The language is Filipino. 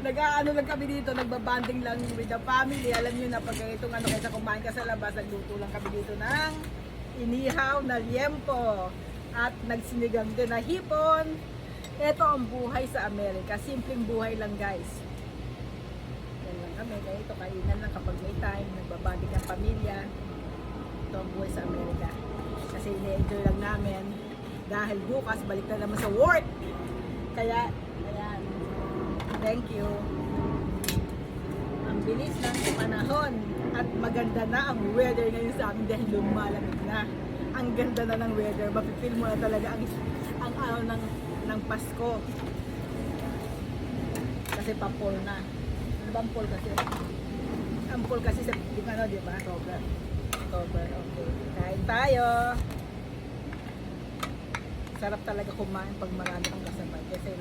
Nag-ano lang kami dito, nagbabanding lang with the family. Alam niyo na pag itong ano, kaysa kumain ka sa labas, nagluto lang kami dito ng inihaw na liempo at nagsinigang din na hipon. Ito ang buhay sa Amerika. Simpleng buhay lang, guys. Yan lang kami. Kaya ito, kainan lang kapag may time. Nagbabanding ang pamilya. Ito ang buhay sa Amerika. Kasi ini-enjoy lang namin. Dahil bukas, balik na naman sa work. Kaya, ayan. Thank you. Ang bilis ng panahon. At maganda na ang weather ngayon sa amin dahil lumalamig na. Ang ganda na ng weather. Mapipil mo na talaga ang araw ng Pasko. Kasi pa-fall na. Ano ba ang fall kasi? Ang fall kasi sa ano, di ba? October. October, okay. Kain tayo. Sarap talaga kumain pag marami kang kasabay. Kasi